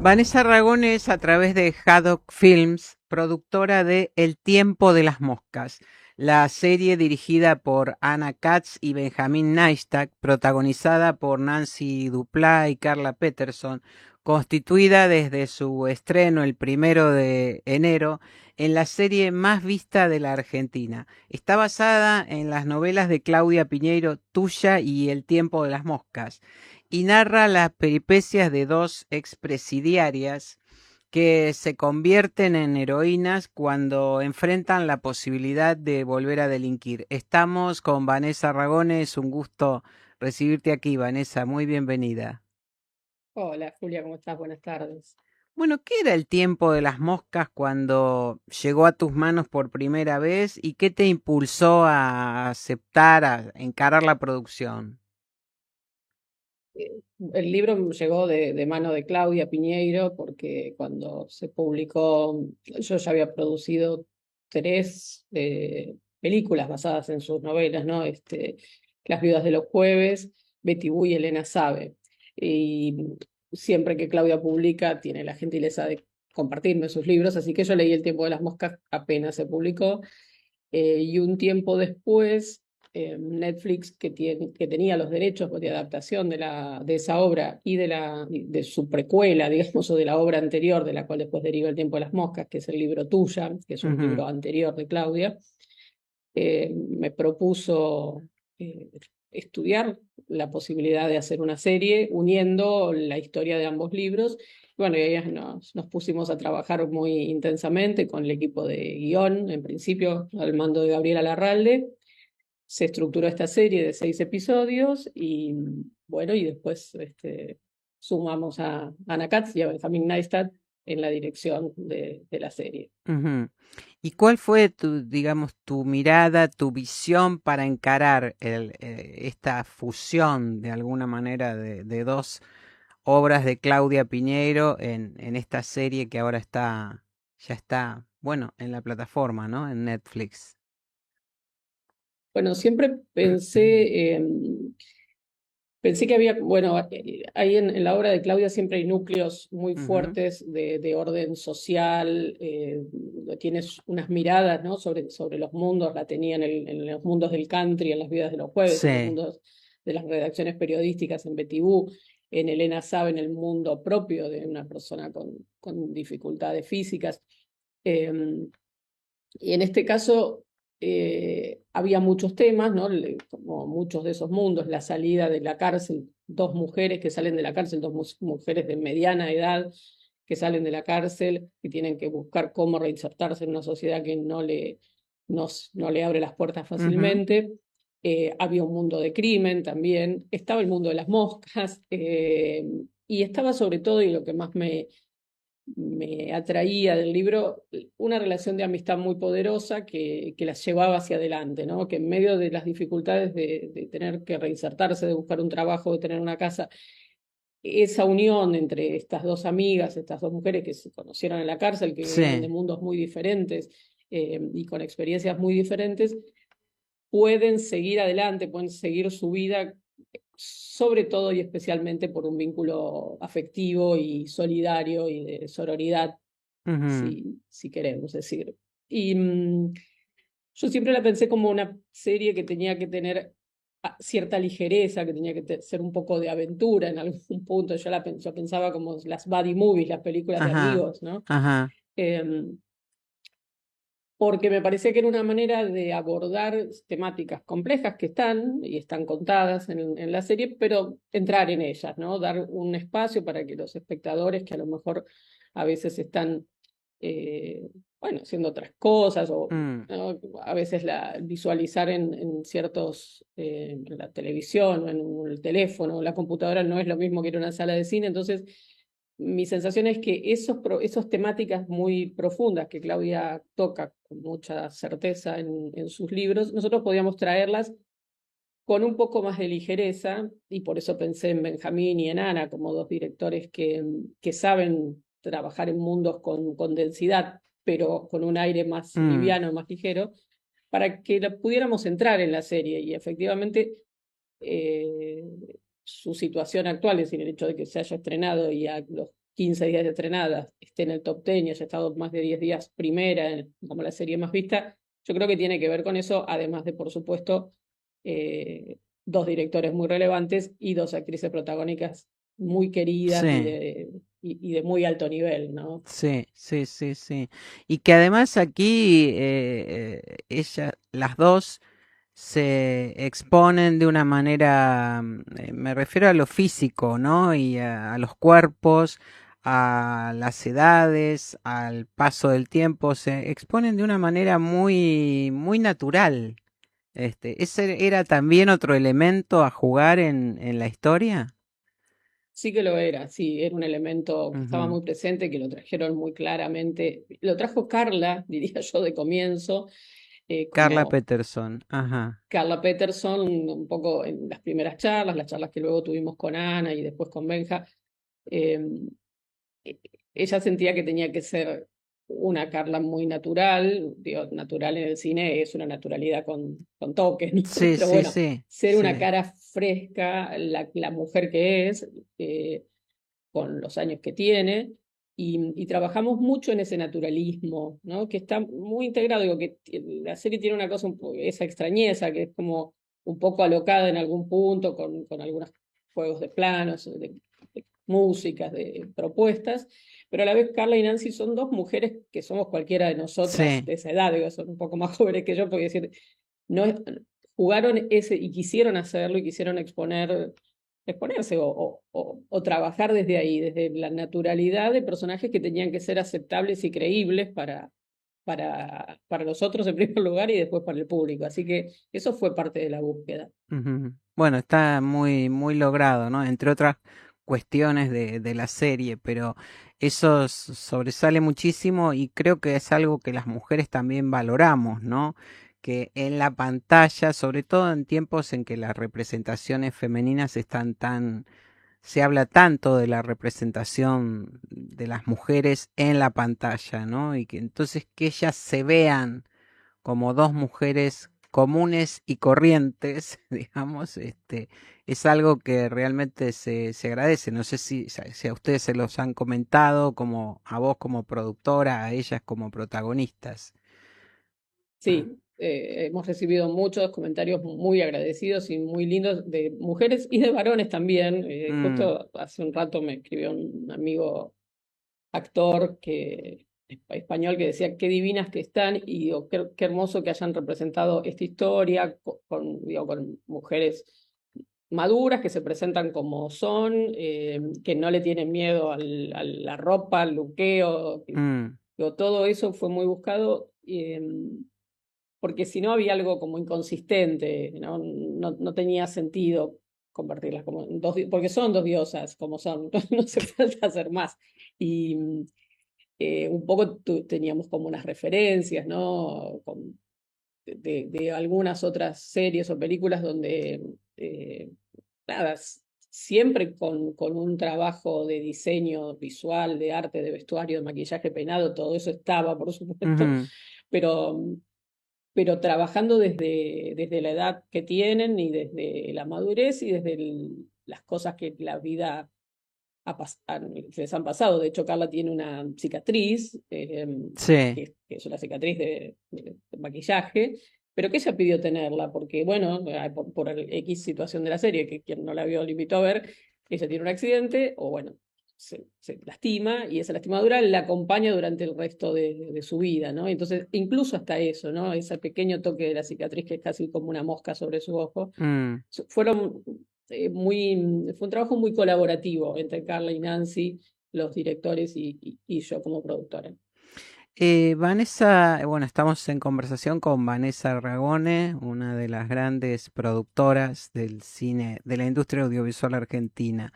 Vanessa Ragones, a través de Haddock Films, productora de El tiempo de las moscas, la serie dirigida por Anna Katz y Benjamin Neistat, protagonizada por Nancy Duplá y Carla Peterson, constituida desde su estreno el 1 de enero en la serie más vista de la Argentina. Está basada en las novelas de Claudia Piñeiro, Tuya y El tiempo de las moscas, y narra las peripecias de dos expresidiarias que se convierten en heroínas cuando enfrentan la posibilidad de volver a delinquir. Estamos con Vanessa Ragones, un gusto recibirte aquí, Vanessa, muy bienvenida. Hola Julia, ¿cómo estás? Buenas tardes. Bueno, ¿qué era el tiempo de las moscas cuando llegó a tus manos por primera vez y qué te impulsó a aceptar, a encarar la producción? El libro me llegó de mano de Claudia Piñeiro porque cuando se publicó, yo ya había producido tres películas basadas en sus novelas, ¿no? Las viudas de los jueves, Betty Boo y Elena Sabe. Y siempre que Claudia publica, tiene la gentileza de compartirme sus libros, así que yo leí El tiempo de las moscas apenas se publicó. Y un tiempo después, Netflix, que tenía los derechos de adaptación de esa obra y de su precuela, digamos, o de la obra anterior, de la cual después deriva El tiempo de las moscas, que es el libro Tuya, que es un Ujú. libro anterior de Claudia, me propuso eh, estudiar la posibilidad de hacer una serie uniendo la historia de ambos libros. Bueno, y ahí nos pusimos a trabajar muy intensamente con el equipo de guión, en principio al mando de Gabriela Larralde. Se estructuró esta serie de 6 episodios y bueno, y después sumamos a Ana Katz y a Benjamin Neistat en la dirección de la serie. Ujú. ¿Y cuál fue tu, digamos, tu mirada, tu visión para encarar esta fusión de alguna manera de dos obras de Claudia Piñeiro en esta serie que ahora está, ya está, bueno, en la plataforma, ¿no? En Netflix. Bueno, siempre pensé que había, bueno, ahí en la obra de Claudia siempre hay núcleos muy Ujú. fuertes de orden social, tienes unas miradas, ¿no? sobre los mundos, la tenía en los mundos del country, en las vidas de los jueves, en los Sí. mundos de las redacciones periodísticas en Betty Boo, en Elena Sabe, en el mundo propio de una persona con dificultades físicas. Eh, y en este caso había muchos temas, ¿no? Como muchos de esos mundos, la salida de la cárcel, dos mujeres que salen de la cárcel, dos mujeres de mediana edad que salen de la cárcel y tienen que buscar cómo reinsertarse en una sociedad que no le abre las puertas Ujú. fácilmente. Había un mundo de crimen también, estaba el mundo de las moscas y estaba sobre todo, y lo que más me atraía del libro una relación de amistad muy poderosa que las llevaba hacia adelante, ¿no? Que en medio de las dificultades de tener que reinsertarse, de buscar un trabajo, de tener una casa, esa unión entre estas dos amigas, estas dos mujeres que se conocieron en la cárcel, que venían de Sí. mundos muy diferentes y con experiencias muy diferentes, pueden seguir adelante, pueden seguir su vida, sobre todo y especialmente por un vínculo afectivo y solidario y de sororidad Ujú. si queremos decir. Y yo siempre la pensé como una serie que tenía que tener cierta ligereza, que tenía que ser un poco de aventura en algún punto. Yo pensaba como las buddy movies, las películas de Ajá. amigos, ¿no? Ajá. Em, Porque me parecía que era una manera de abordar temáticas complejas que están y están contadas en la serie, pero entrar en ellas, ¿no? Dar un espacio para que los espectadores que a lo mejor a veces están, eh, bueno, haciendo otras cosas o Mm. ¿no? A veces visualizar en ciertos, en la televisión o en el teléfono o la computadora no es lo mismo que ir a una sala de cine, entonces mi sensación es que esos temáticas muy profundas que Claudia toca con mucha certeza en sus libros, nosotros podíamos traerlas con un poco más de ligereza, y por eso pensé en Benjamín y en Ana como dos directores que saben trabajar en mundos con densidad, pero con un aire más Mm. liviano, más ligero, para que pudiéramos entrar en la serie. Y efectivamente su situación actual, es decir, el hecho de que se haya estrenado y a los 15 días de estrenada esté en el top 10 y haya estado más de 10 días primera como la serie más vista, yo creo que tiene que ver con eso, además de, por supuesto, dos directores muy relevantes y dos actrices protagónicas muy queridas Sí, y de muy alto nivel, ¿no? sí, sí, sí, sí. Y que además aquí las dos se exponen de una manera, me refiero a lo físico, ¿no? Y a los cuerpos, a las edades, al paso del tiempo, se exponen de una manera muy, muy natural. ¿Ese era también otro elemento a jugar en la historia? Sí que lo era, sí, era un elemento que estaba Ujú. muy presente, que lo trajeron muy claramente. Lo trajo Carla, diría yo, de comienzo, Carla como Peterson, ajá. Carla Peterson, un poco en las primeras charlas, las charlas que luego tuvimos con Ana y después con Benja. eh, eh, Ella sentía que tenía que ser una Carla muy natural, digo, natural en el cine es una naturalidad con toques, ¿no? Sí, Pero sí, bueno, sí, ser una sí. cara fresca, la mujer que es, con los años que tiene, y trabajamos mucho en ese naturalismo, ¿no? Que está muy integrado, digo, que la serie tiene una cosa, esa extrañeza, que es como un poco alocada en algún punto, con algunos juegos de planos, de músicas, de propuestas, pero a la vez Carla y Nancy son dos mujeres que somos cualquiera de nosotras Sí. de esa edad, digo, son un poco más jóvenes que yo, porque decir, no jugaron ese y quisieron hacerlo y quisieron exponerse o trabajar desde ahí, desde la naturalidad de personajes que tenían que ser aceptables y creíbles para nosotros en primer lugar y después para el público. Así que eso fue parte de la búsqueda. Ujú. Bueno, está muy, muy logrado, ¿no? Entre otras cuestiones de la serie, pero eso sobresale muchísimo y creo que es algo que las mujeres también valoramos, ¿no? Que en la pantalla, sobre todo en tiempos en que las representaciones femeninas están tan, se habla tanto de la representación de las mujeres en la pantalla, ¿no? Y que entonces que ellas se vean como dos mujeres comunes y corrientes, digamos, es algo que realmente se agradece. No sé si a ustedes se los han comentado, como a vos como productora, a ellas como protagonistas. Ah, Sí, hemos recibido muchos comentarios muy agradecidos y muy lindos de mujeres y de varones también. mm, Justo hace un rato me escribió un amigo actor español que decía qué divinas que están y digo, qué hermoso que hayan representado esta historia digo, con mujeres maduras que se presentan como son, que no le tienen miedo a la ropa, al luqueo. mm, Digo, todo eso fue muy buscado. Porque si no había algo como inconsistente, no tenía sentido convertirlas como en porque son dos diosas como son, no hace falta hacer más. Y un poco teníamos como unas referencias, ¿no? De algunas otras series o películas donde, nada, siempre con un trabajo de diseño visual, de arte, de vestuario, de maquillaje, peinado, todo eso estaba, por supuesto, ujú, pero trabajando desde la edad que tienen y desde la madurez y desde las cosas que la vida les han pasado. De hecho, Carla tiene una cicatriz, sí, que es una cicatriz de maquillaje, pero que ella pidió tenerla, porque, bueno, por el X situación de la serie, que quien no la vio lo invitó a ver, ella tiene un accidente, o bueno, se lastima, y esa lastimadura la acompaña durante el resto de su vida, ¿no? Entonces, incluso hasta eso, ¿no? Ese pequeño toque de la cicatriz que es casi como una mosca sobre su ojo, mm. fueron fue un trabajo muy colaborativo entre Carla y Nancy, los directores y yo como productora. Vanessa, bueno, estamos en conversación con Vanessa Ragone, una de las grandes productoras del cine, de la industria audiovisual argentina.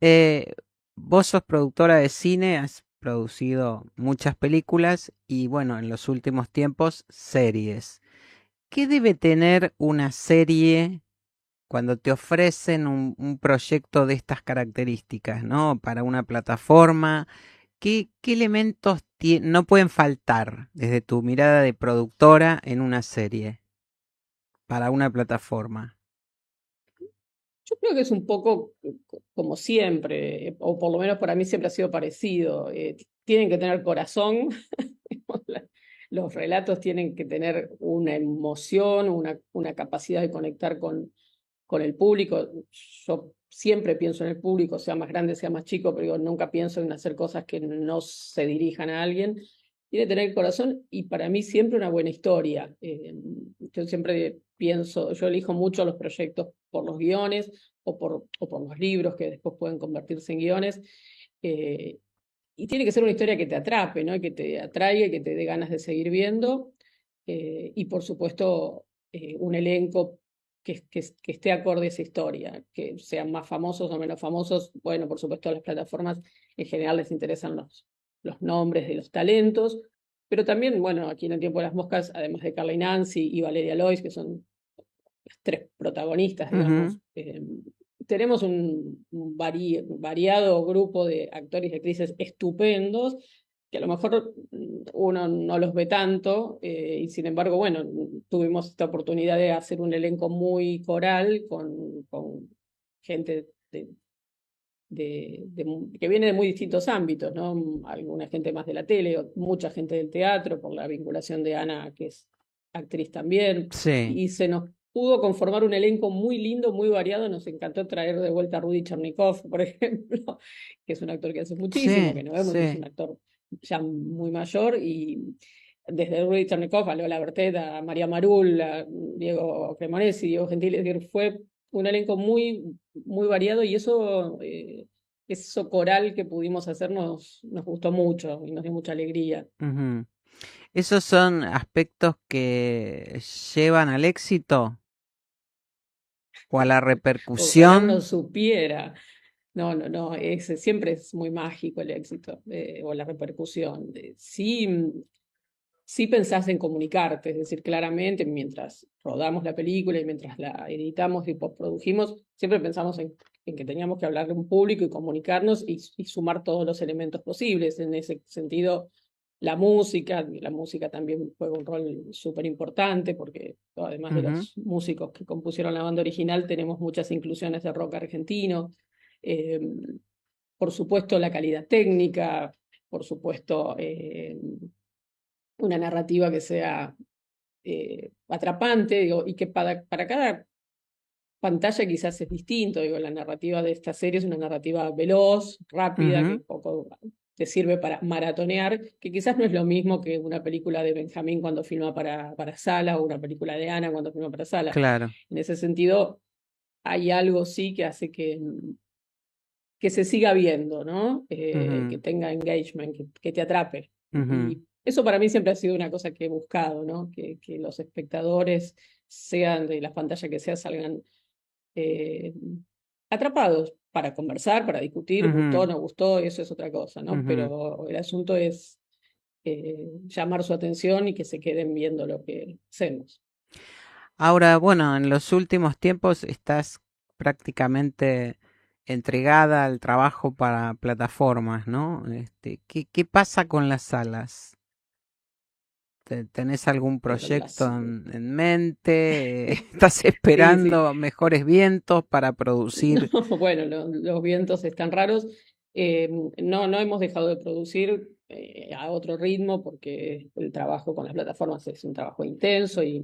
Eh, Vos sos productora de cine, has producido muchas películas y bueno, en los últimos tiempos series. ¿Qué debe tener una serie cuando te ofrecen un proyecto de estas características, ¿no? Para una plataforma, ¿qué elementos no pueden faltar desde tu mirada de productora en una serie para una plataforma? Yo creo que es un poco como siempre, o por lo menos para mí siempre ha sido parecido. Tienen que tener corazón, los relatos tienen que tener una emoción, una capacidad de conectar con el público. Yo siempre pienso en el público, sea más grande, sea más chico, pero digo, nunca pienso en hacer cosas que no se dirijan a alguien. Tiene que tener corazón y para mí siempre una buena historia. Yo siempre pienso, yo elijo mucho los proyectos por los guiones o por los libros que después pueden convertirse en guiones. Eh, y tiene que ser una historia que te atrape, ¿no? Que te atraiga, que te dé ganas de seguir viendo. Y por supuesto, un elenco que esté acorde a esa historia, que sean más famosos o menos famosos. Bueno, por supuesto, a las plataformas en general les interesan los nombres de los talentos, pero también, bueno, aquí en El tiempo de las moscas, además de Carla y Nancy y Valeria Lois, que son las tres protagonistas, digamos, Ujú. tenemos un variado grupo de actores y actrices estupendos, que a lo mejor uno no los ve tanto, y sin embargo, bueno, tuvimos esta oportunidad de hacer un elenco muy coral con gente que viene de muy distintos ámbitos, ¿no? Alguna gente más de la tele, mucha gente del teatro, por la vinculación de Ana, que es actriz también, Sí, y se nos pudo conformar un elenco muy lindo, muy variado. Nos encantó traer de vuelta a Rudy Chernikov, por ejemplo, que es un actor que hace muchísimo sí, que no vemos, es sí. un actor ya muy mayor, y desde Rudy Chernikov a Lola Bertet, a María Marul, a Diego Cremonesi, Diego Gentili, es decir, fue un elenco muy variado, y eso coral que pudimos hacer nos gustó mucho y nos dio mucha alegría. Ujú. ¿Esos son aspectos que llevan al éxito o a la Ojalá uno repercusión? supiera. No, no, no, siempre es muy mágico el éxito, o la repercusión. Sí, sí pensás en comunicarte, es decir, claramente mientras rodamos la película y mientras la editamos y postprodujimos, siempre pensamos en que teníamos que hablarle a un público y comunicarnos y sumar todos los elementos posibles. En ese sentido, la música también juega un rol súper importante, porque además de Ujú, los músicos que compusieron la banda original, tenemos muchas inclusiones de rock argentino. Eh, por supuesto, la calidad técnica, por supuesto, una narrativa que sea atrapante, digo, y que para cada pantalla quizás es distinto. Digo, la narrativa de esta serie es una narrativa veloz, rápida, que ujú, poco te sirve para maratonear, que quizás no es lo mismo que una película de Benjamín cuando filma para Sala, o una película de Ana cuando filma para Sala. claro. En ese sentido, hay algo sí que hace que se siga viendo, ¿no? Que Ujú, tenga engagement, que te atrape. ujú, Y eso para mí siempre ha sido una cosa que he buscado, ¿no? Que los espectadores, sean de la pantalla que sea, salgan eh, atrapados para conversar, para discutir, gustó, ujú, no gustó, eso es otra cosa, ¿no? ujú. Pero el asunto es llamar su atención y que se queden viendo lo que hacemos. Ahora, bueno, en los últimos tiempos estás prácticamente entregada al trabajo para plataformas, ¿no? ¿Qué pasa con las salas? ¿Tenés algún Bueno, proyecto en mente? ¿Estás sí, sí. esperando mejores vientos para No, producir? bueno, los vientos están raros. No hemos dejado de producir a otro ritmo, porque el trabajo con las plataformas es un trabajo intenso y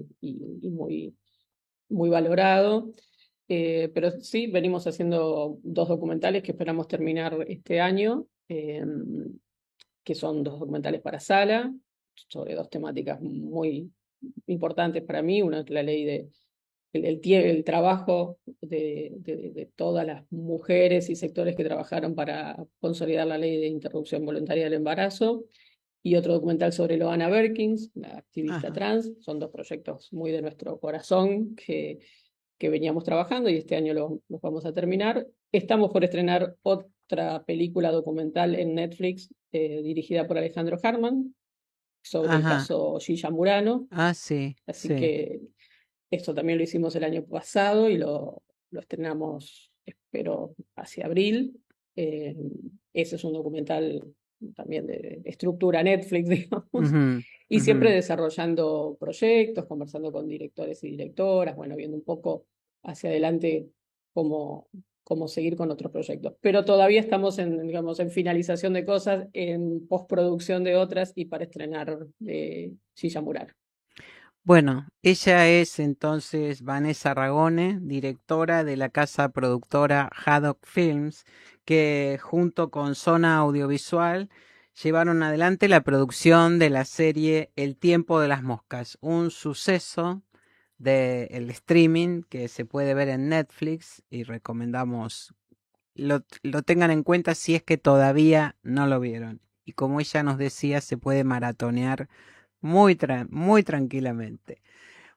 muy valorado. Pero sí, venimos haciendo dos documentales que esperamos terminar este año, que son dos documentales para Sala, sobre dos temáticas muy importantes para mí. Una es la ley el trabajo de todas las mujeres y sectores que trabajaron para consolidar la ley de interrupción voluntaria del embarazo, y otro documental sobre Loana Berkins, la activista Ajá. trans. Son dos proyectos muy de nuestro corazón que veníamos trabajando, y este año los vamos a terminar. Estamos por estrenar otra película documental en Netflix, dirigida por Alejandro Harman, sobre el Ajá. caso Gilla Murano. Ah, sí, Así sí. que esto también lo hicimos el año pasado y lo estrenamos, espero, hacia abril. Eh, Ese es un documental también de estructura Netflix, digamos, Ujú, y ujú, siempre desarrollando proyectos, conversando con directores y directoras, bueno, viendo un poco hacia adelante cómo seguir con otros proyectos. Pero todavía estamos digamos, en finalización de cosas, en postproducción de otras y para estrenar Silla Murar. Bueno, ella es entonces Vanessa Ragone, directora de la casa productora Haddock Films, que junto con Zona Audiovisual llevaron adelante la producción de la serie El tiempo de las moscas, un suceso del streaming que se puede ver en Netflix y recomendamos lo tengan en cuenta si es que todavía no lo vieron. Y como ella nos decía, se puede maratonear muy tranquilamente.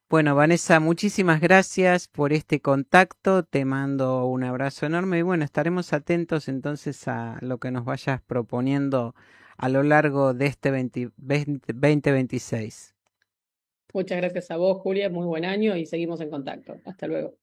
Bueno, Vanessa, muchísimas gracias por este contacto. Te mando un abrazo enorme y bueno, estaremos atentos entonces a lo que nos vayas proponiendo a lo largo de este 2026. Muchas gracias a vos, Julia. Muy buen año y seguimos en contacto. Hasta luego.